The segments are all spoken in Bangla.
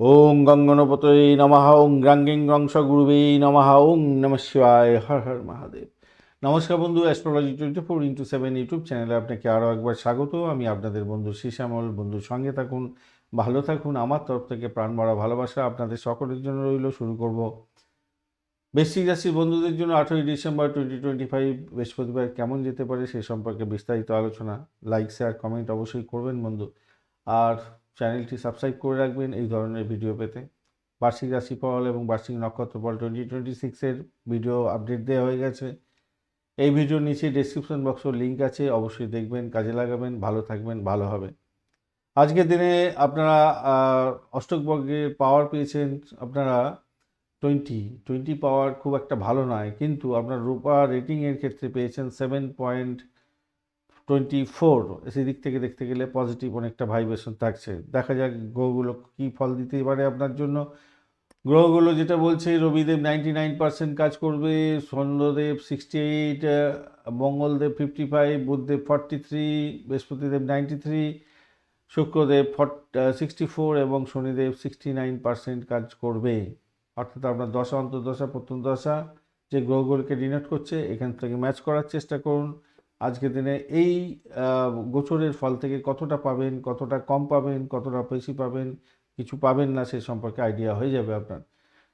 ওং গঙ্গনপতয়ে নমঃ ওং গ্রাঙ্গিং গ্রংশ গুরুবে নমঃ ওং নমঃ শিবায় হর হর মহাদেব। নমস্কার বন্ধু, অ্যাস্ট্রোলজি 24x7 ইউটিউব চ্যানেলে আপনাকে আরও একবার স্বাগত। আমি আপনাদের বন্ধু শ্যামল। বন্ধুর সঙ্গে থাকুন, ভালো থাকুন। আমার তরফ থেকে প্রাণ ভরা ভালোবাসা আপনাদের সকলের জন্য রইল। শুরু করব বৃশ্চিক রাশির বন্ধুদের জন্য 18 ডিসেম্বর 2025 বৃহস্পতিবার কেমন যেতে পারে সে সম্পর্কে বিস্তারিত আলোচনা। লাইক শেয়ার কমেন্ট অবশ্যই করবেন বন্ধু, আর চ্যানেলটি সাবস্ক্রাইব করে রাখবেন এই ধরনের ভিডিও পেতে। বার্ষিক রাশিফল এবং বার্ষিক নক্ষত্রফল 2026-এর ভিডিও আপডেট দেওয়া হয়ে গেছে। এই ভিডিওর নিচে ডেসক্রিপশন বক্সের লিঙ্ক আছে, অবশ্যই দেখবেন, কাজে লাগাবেন, ভালো থাকবেন, ভালো হবে। আজকের দিনে আপনারা অষ্টক বর্গের পাওয়ার পেয়েছেন আপনারা 20 পাওয়ার খুব একটা ভালো নয়, কিন্তু আপনার রূপা রেটিংয়ের ক্ষেত্রে পেয়েছেন 7.24। সেদিক থেকে দেখতে গেলে পজিটিভ অনেকটা ভাইব্রেশন থাকছে। দেখা যাক গ্রহগুলো কী ফল দিতে পারে আপনার জন্য। গ্রহগুলো যেটা বলছে, রবিদেব 99% কাজ করবে, চন্দ্রদেব 68, মঙ্গলদেব 55, বুধদেব 43, বৃহস্পতিদেব 93, শুক্রদেব 64 এবং শনিদেব 69% কাজ করবে। অর্থাৎ আপনার দশা অন্তর্দশা প্রথম দশা যে গ্রহগুলোকে ডিনোট করছে এখান থেকে ম্যাচ করার চেষ্টা করুন। আজকের দিনে এই গোচরের ফল থেকে কতটা পাবেন, কতটা কম পাবেন, কতটা বেশি পাবেন, কিছু পাবেন না সে সম্পর্কে আইডিয়া হয়ে যাবে আপনার।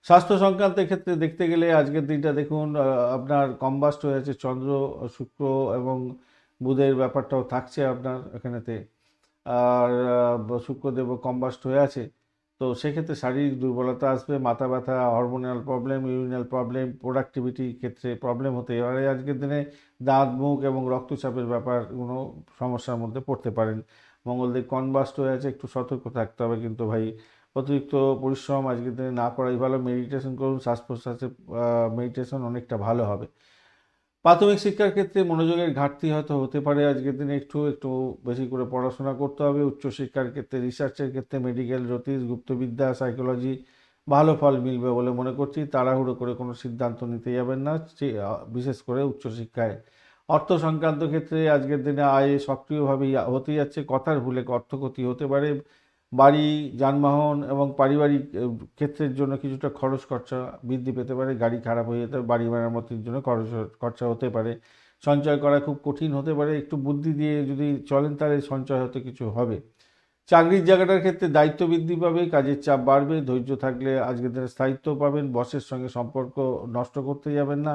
স্বাস্থ্য সংক্রান্তের ক্ষেত্রে দেখতে গেলে আজকের দিনটা দেখুন, আপনার কম্বাস্ট হয়ে আছে চন্দ্র, শুক্র এবং বুধের ব্যাপারটাও থাকছে আপনার এখানেতে। আর শুক্রদেবও কম্বাস্ট হয়ে আছে, তো সেক্ষেত্রে শারীরিক দুর্বলতা আসবে, মাথা ব্যথা, হরমোনাল প্রবলেম, ইউরিনাল প্রবলেম, প্রোডাক্টিভিটির ক্ষেত্রে প্রবলেম হতে পারে। আজকের দিনে দাঁত মুখ এবং রক্তচাপের ব্যাপার কোনো সমস্যার মধ্যে পড়তে পারেন। মঙ্গলদেব কনবাস্ট হয়ে আছে, একটু সতর্ক থাকতে হবে কিন্তু ভাই। অতিরিক্ত পরিশ্রম আজকের দিনে না করাই ভালো। মেডিটেশন করুন, শ্বাস প্রশ্বাসে মেডিটেশন অনেকটা ভালো হবে। প্রাথমিক শিক্ষার ক্ষেত্রে মনোযোগের ঘাটতি হয়তো হতে পারে আজকের দিনে, একটু একটু বেশি করে পড়াশোনা করতে হবে। উচ্চশিক্ষার ক্ষেত্রে, রিসার্চের ক্ষেত্রে, মেডিকেল, জ্যোতিষ, গুপ্তবিদ্যা, সাইকোলজি ভালো ফল মিলবে বলে মনে করছি। তাড়াহুড়ো করে কোনো সিদ্ধান্ত নিতে যাবেন না, বিশেষ করে উচ্চশিক্ষায়। অর্থ সংক্রান্ত ক্ষেত্রে আজকের দিনে আয়ে সক্রিয়ভাবে হতে যাচ্ছে, কথার ভুলে অর্থক্ষতি হতে পারে। বাড়ি, যানবাহন এবং পারিবারিক ক্ষেত্রের জন্য কিছুটা খরচ খরচা বৃদ্ধি পেতে পারে। গাড়ি খারাপ হয়ে যেতে পারে, বাড়ি মেরামতির জন্য খরচা হতে পারে। সঞ্চয় করা খুব কঠিন হতে পারে, একটু বুদ্ধি দিয়ে যদি চলেন তাহলে সঞ্চয় হতে কিছু হবে। চাকরির জায়গাটার ক্ষেত্রে দায়িত্ব বৃদ্ধি পাবে, কাজের চাপ বাড়বে। ধৈর্য থাকলে আজকের দিনে স্থায়িত্ব পাবেন। বসের সঙ্গে সম্পর্ক নষ্ট করতে যাবেন না।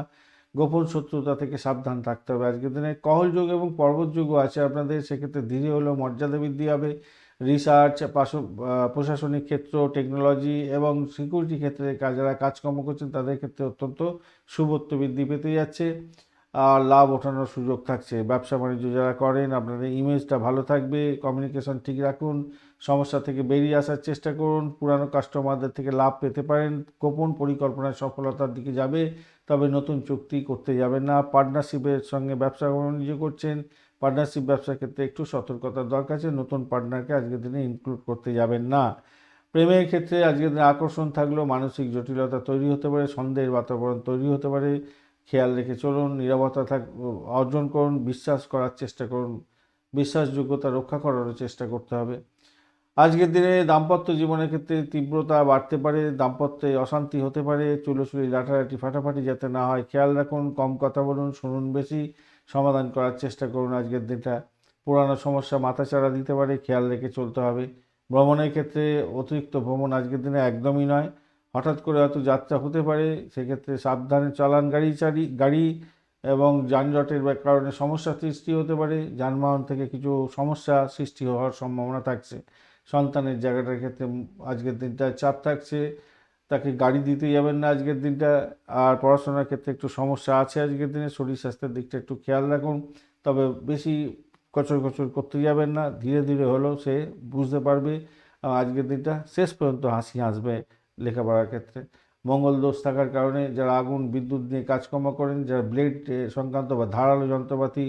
গোপন শত্রুতা থেকে সাবধান থাকতে হবে। আজকের দিনে কহলযোগ এবং পর্বতযোগও আছে আপনাদের, সেক্ষেত্রে ধীরে হলেও মর্যাদা বৃদ্ধি হবে। রিসার্চ, প্রশাসনিক ক্ষেত্র, টেকনোলজি এবং সিকিউরিটি ক্ষেত্রে যারা কাজকর্ম করছেন তাদের ক্ষেত্রে অত্যন্ত শুভত্ব বৃদ্ধি পেতে যাচ্ছে, আর লাভ ওঠানোর সুযোগ থাকছে। ব্যবসা বাণিজ্য যারা করেন আপনাদের ইমেজটা ভালো থাকবে। কমিউনিকেশন ঠিক রাখুন, সমস্যা থেকে বেরিয়ে আসার চেষ্টা করুন। পুরানো কাস্টমারদের থেকে লাভ পেতে পারেন। গোপন পরিকল্পনায় সফলতার দিকে যাবে, তবে নতুন চুক্তি করতে যাবেন না। পার্টনারশিপের সঙ্গে ব্যবসা বাণিজ্য করছেন, পার্টনারশিপ ব্যবসার ক্ষেত্রে একটু সতর্কতার দরকার আছে। নতুন পার্টনারকে আজকের দিনে ইনক্লুড করতে যাবেন না। প্রেমের ক্ষেত্রে আজকের দিনে আকর্ষণ থাকলেও মানসিক জটিলতা তৈরি হতে পারে, সন্দেহের বাতাবরণ তৈরি হতে পারে। খেয়াল রেখে চলুন, নীরবতা অর্জন করুন, বিশ্বাস করার চেষ্টা করুন, বিশ্বাসযোগ্যতা রক্ষা করারও চেষ্টা করতে হবে। আজকের দিনে দাম্পত্য জীবনের ক্ষেত্রে তীব্রতা বাড়তে পারে, দাম্পত্যে অশান্তি হতে পারে, চুলোচুলি লাঠালাঠি ফাটাফাটি যাতে না হয় খেয়াল রাখুন। কম কথা বলুন, শুনুন বেশি, সমাধান করার চেষ্টা করুন। আজকের দিনটা পুরানো সমস্যা মাথাচাড়া দিতে পারে, খেয়াল রেখে চলতে হবে। ভ্রমণের ক্ষেত্রে অতিরিক্ত ভ্রমণ আজকের দিনে একদমই নয়। হঠাৎ করে হয়তো যাত্রা হতে পারে, সেক্ষেত্রে সাবধানে চালান গাড়ি এবং যানজটের কারণে সমস্যা সৃষ্টি হতে পারে। যানবাহন থেকে কিছু সমস্যা সৃষ্টি হওয়ার সম্ভাবনা থাকছে। সন্তানের জায়গাটার ক্ষেত্রে আজকের দিনটা চাপ থাকছে, তাকে গাড়ি দিতে যাবেন না আজকের দিনটা। আর পড়াশোনার ক্ষেত্রে একটু সমস্যা আছে আজকের দিনে, শরীর স্বাস্থ্যের দিকটা একটু খেয়াল রাখুন। তবে বেশি কচর কচর করতে যাবেন না, ধীরে ধীরে হলেও সে বুঝতে পারবে। আজকের দিনটা শেষ পর্যন্ত হাসি আসবে লেখাপড়ার ক্ষেত্রে। মঙ্গল দোষ থাকার কারণে যারা আগুন বিদ্যুৎ নিয়ে কাজকর্ম করেন, যারা ব্লেড সংক্রান্ত বা ধারালো যন্ত্রপাতি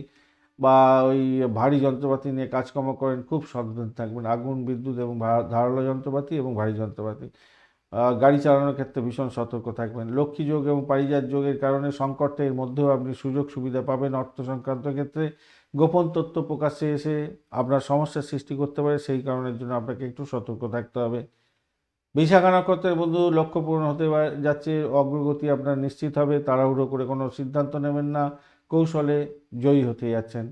বা ওই ভারী যন্ত্রপাতি নিয়ে কাজকর্ম করেন, খুব সাবধান থাকবেন। আগুন বিদ্যুৎ এবং ধারালো যন্ত্রপাতি এবং ভারী যন্ত্রপাতি, গাড়ি চালানোর ক্ষেত্রে ভীষণ সতর্ক থাকবেন। লক্ষ্মী যোগ এবং পারিজাত যোগের কারণে সংকটের মধ্যেও আপনি সুযোগ সুবিধা পাবেন। অর্থ সংক্রান্ত ক্ষেত্রে গোপন তথ্য প্রকাশ্যে এসে আপনার সমস্যার সৃষ্টি করতে পারে, সেই কারণের জন্য আপনাকে একটু সতর্ক থাকতে হবে। বিশাখা নক্ষত্রের বন্ধু, লক্ষ্য পূরণ হতে যাচ্ছে, অগ্রগতি আপনার নিশ্চিত হবে, তাড়াহুড়ো করে কোনো সিদ্ধান্ত নেবেন না, কৌশলে জয়ী হতে যাচ্ছেন।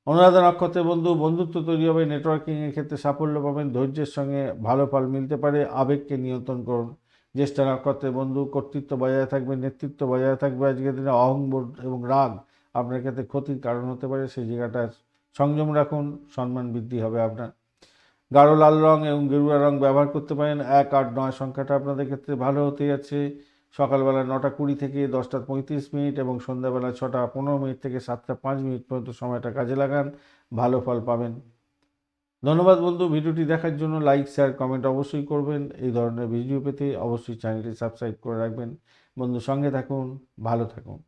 অনুরাধা নক্ষত্রের বন্ধু, বন্ধুত্ব তৈরি হবে, নেটওয়ার্কিংয়ের ক্ষেত্রে সাফল্য পাবেন, ধৈর্যের সঙ্গে ভালো ফল মিলতে পারে, আবেগকে নিয়ন্ত্রণ করুন। জ্যেষ্ঠা নক্ষত্রের বন্ধু, কর্তৃত্ব বজায় থাকবে, নেতৃত্ব বজায় থাকবে, আজকের দিনে অহংবোধ এবং রাগ আপনার ক্ষেত্রে ক্ষতির কারণ হতে পারে, সেই জায়গাটা সংযম রাখুন, সম্মান বৃদ্ধি হবে আপনার। গাঢ় লাল রং এবং গেরুয়া রং ব্যবহার করতে পারেন। 1, 8, 9 সংখ্যাটা আপনাদের ক্ষেত্রে ভালো হতে যাচ্ছে। সকালবেলা 9টা 20 থেকে 10টা 35 এবং সন্ধ্যাবেলা 6টা 15 থেকে 7টা 5 পর্যন্ত সময়টা কাজে লাগান, ভালো ফল পাবেন। ধন্যবাদ বন্ধু, ভিডিওটি দেখার জন্য। লাইক, শেয়ার, কমেন্ট অবশ্যই করবেন। এই ধরনের ভিডিও পেতে অবশ্যই চ্যানেলটি সাবস্ক্রাইব করে রাখবেন। বন্ধু, সঙ্গে থাকুন, ভালো থাকুন।